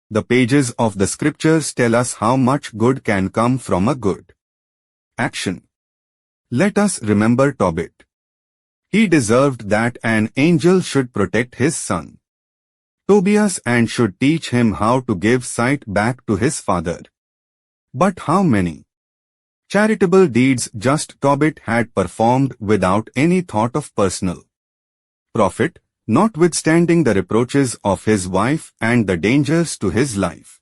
The pages of the scriptures tell us how much good can come from a good action. Let us remember Tobit. He deserved that an angel should protect his son, Tobias, and should teach him how to give sight back to his father. But how many charitable deeds just Tobit had performed without any thought of personal profit, notwithstanding the reproaches of his wife and the dangers to his life.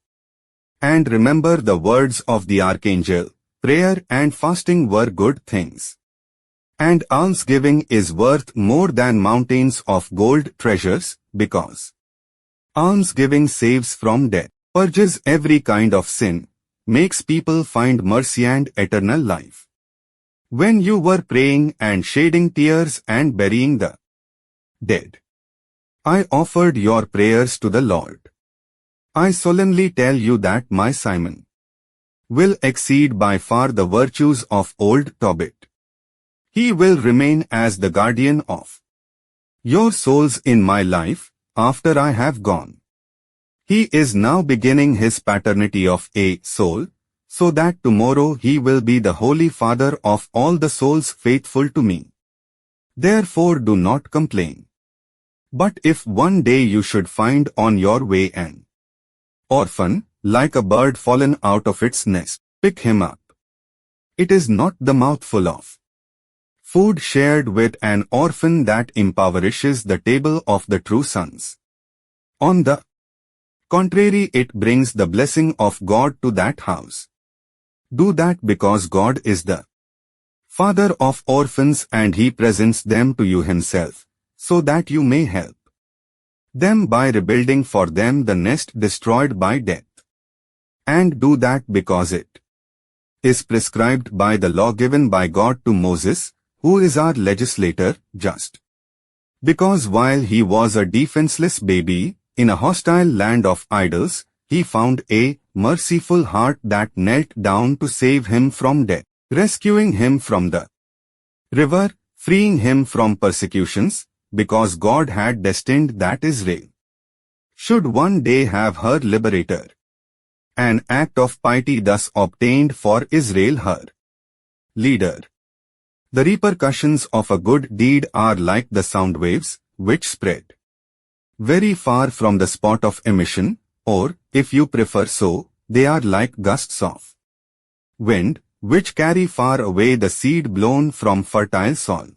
And remember the words of the archangel, prayer and fasting were good things, and almsgiving is worth more than mountains of gold treasures, because almsgiving saves from death, purges every kind of sin, makes people find mercy and eternal life. When you were praying and shedding tears and burying the dead, I offered your prayers to the Lord. I solemnly tell you that my Simon will exceed by far the virtues of old Tobit. He will remain as the guardian of your souls in my life after I have gone. He is now beginning his paternity of a soul, so that tomorrow he will be the Holy Father of all the souls faithful to me. Therefore do not complain. But if one day you should find on your way an orphan, like a bird fallen out of its nest, pick him up. It is not the mouthful of food shared with an orphan that impoverishes the table of the true sons. On the contrary, it brings the blessing of God to that house. Do that because God is the Father of orphans and He presents them to you Himself, so that you may help them by rebuilding for them the nest destroyed by death. And do that because it is prescribed by the law given by God to Moses, who is our legislator, just because while he was a defenseless baby in a hostile land of idols, he found a merciful heart that knelt down to save him from death, rescuing him from the river, freeing him from persecutions, because God had destined that Israel should one day have her liberator. An act of piety thus obtained for Israel her leader. The repercussions of a good deed are like the sound waves, which spread very far from the spot of emission, or, if you prefer so, they are like gusts of wind, which carry far away the seed blown from fertile soil.